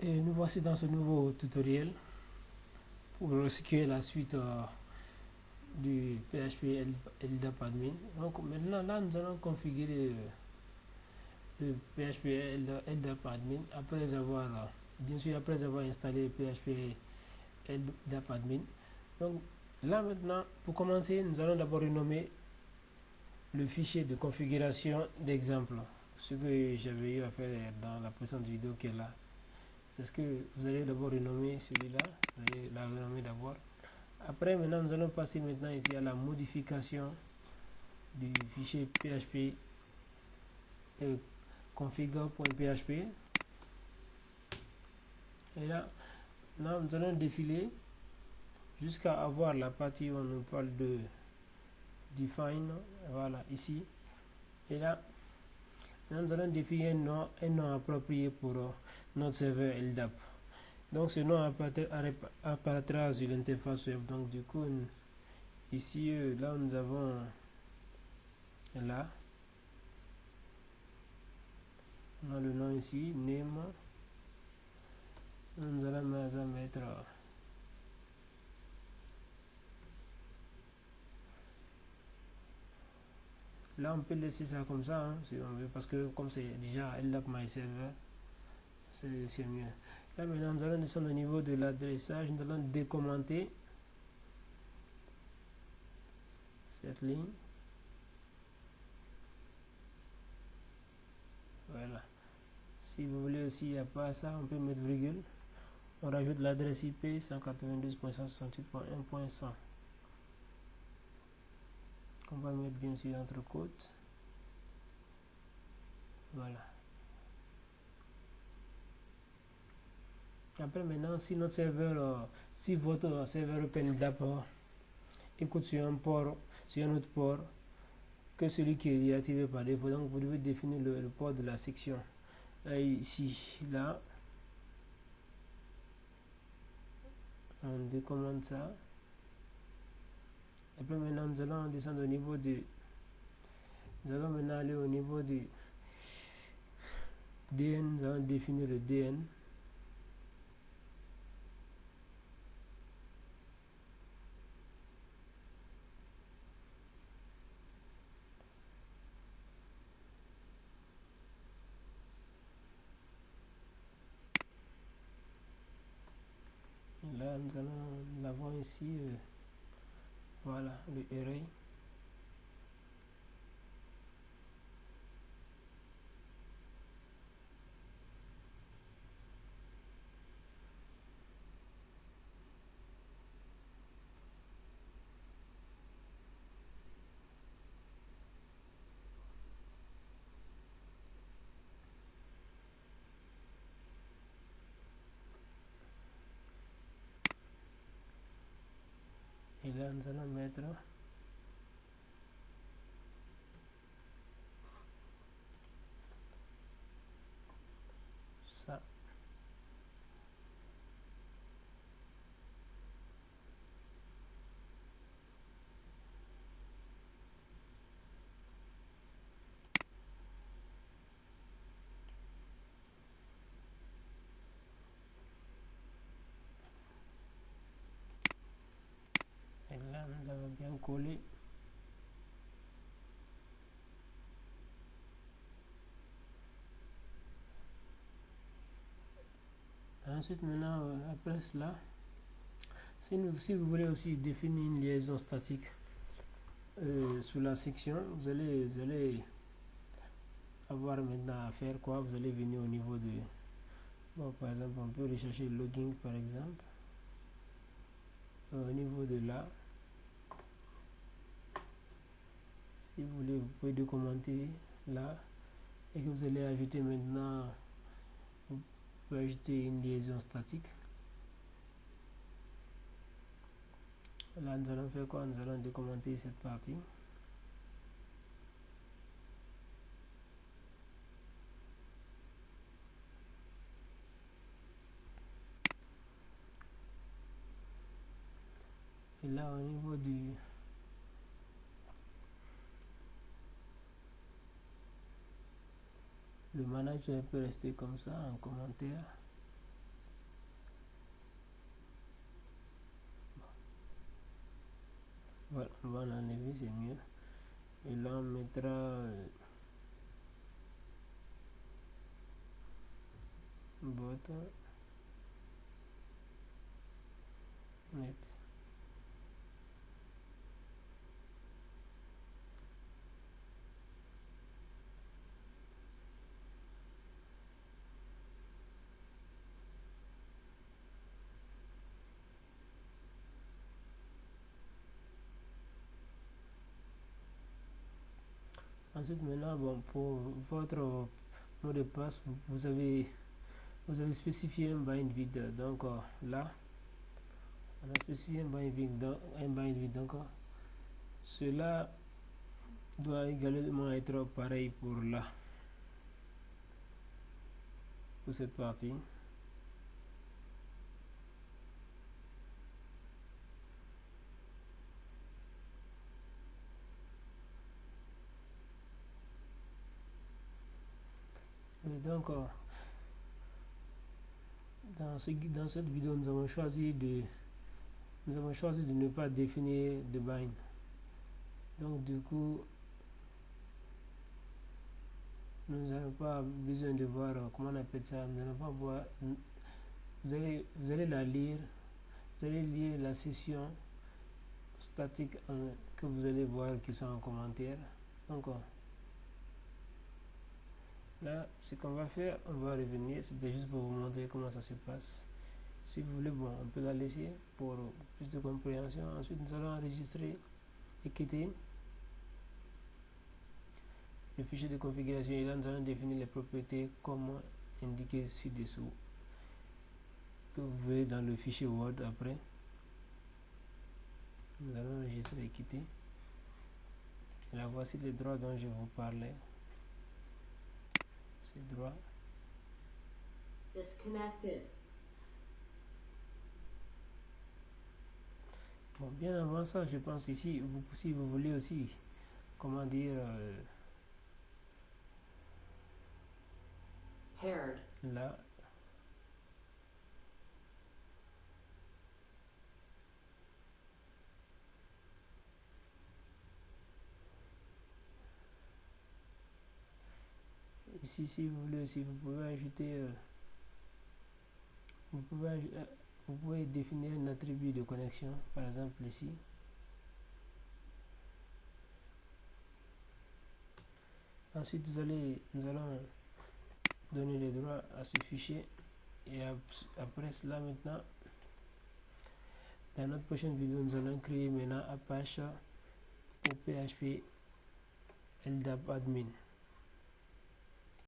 Et nous voici dans ce nouveau tutoriel pour ce qui est la suite du PHP LDAP Admin. Donc maintenant là nous allons configurer le PHP LDAP Admin après avoir bien sûr après avoir installé PHP LDAP Admin. Donc là maintenant pour commencer nous allons d'abord renommer le fichier de configuration d'exemple, ce que j'avais eu à faire dans la précédente vidéo qui est là. C'est ce que vous allez d'abord renommer celui-là, vous allez la renommer d'abord. Après, maintenant, nous allons passer maintenant ici à la modification du fichier PHP configure.php. Et là, nous allons défiler jusqu'à avoir la partie où on nous parle de define. Voilà, ici. Et là, nous allons définir un nom approprié pour notre serveur LDAP. Donc ce nom apparaîtra sur l'interface web. Donc du coup, ici, là nous avons là, on a le nom ici, name. Nous allons mettre là, on peut laisser ça comme ça, hein, si on veut, parce que comme c'est déjà LDAP My Server, c'est mieux. Là maintenant, nous allons descendre au niveau de l'adressage. Nous allons décommenter cette ligne. Voilà. Si vous voulez aussi, il n'y a pas ça, on peut mettre virgule. On rajoute l'adresse IP 192.168.1.100 qu'on va mettre bien sûr entre côtes. Voilà. Après maintenant, si notre serveur, si votre serveur OpenLDAP écoute sur un port, sur un autre port que celui qui est activé par défaut, donc vous devez définir le port de la section. Là, ici, là, on décommande ça. Après maintenant, nous allons descendre au niveau du, nous allons maintenant aller au niveau du DN, nous allons définir le DN. Là, nous allons l'avoir ici, voilà, le array. Et là, nous allons mettre ça. Et là, nous avons bien collé. Ensuite, maintenant, après cela, si vous voulez aussi définir une liaison statique sur la section, vous allez avoir maintenant à faire quoi? Vous allez venir au niveau de, bon, par exemple, on peut rechercher logging par exemple, au niveau de là. Si vous voulez, vous pouvez documenter là et que vous allez ajouter maintenant, vous pouvez ajouter une liaison statique. Là, nous allons faire quoi? Nous allons documenter cette partie. Et là, au niveau du le manager peut rester comme ça en commentaire. Voilà, on va l'enlever, c'est mieux. Et là, on mettra bot net. Ensuite, maintenant, bon, pour votre mot de passe, vous avez spécifié un bind vide. Donc là, on a spécifié un bind vide. Donc cela doit également être pareil pour là, pour cette partie. Et donc dans cette vidéo, nous avons choisi de ne pas définir de bind. Donc du coup, nous n'avons pas besoin de voir comment on appelle ça. Nous n'allons pas voir. Vous allez la lire. Vous allez lire la session statique que vous allez voir qui sont en commentaire. Donc là, ce qu'on va faire, on va revenir. C'était juste pour vous montrer comment ça se passe. Si vous voulez, bon, on peut la laisser pour plus de compréhension. Ensuite, nous allons enregistrer et quitter le fichier de configuration. Et là, nous allons définir les propriétés comme indiqué ci-dessous, que vous voyez dans le fichier Word après. Nous allons enregistrer et quitter. Et là, voici les droits dont je vous parlais. Ces droits. Disconnected. Bon, bien avant ça, je pense ici, si vous voulez aussi, comment dire, Paired. là, ici, si vous voulez aussi, vous pouvez ajouter, vous pouvez définir un attribut de connexion, par exemple ici. Ensuite, nous allons donner les droits à ce fichier. Et après cela, maintenant, dans notre prochaine vidéo, nous allons créer maintenant Apache pour PHP LDAP admin.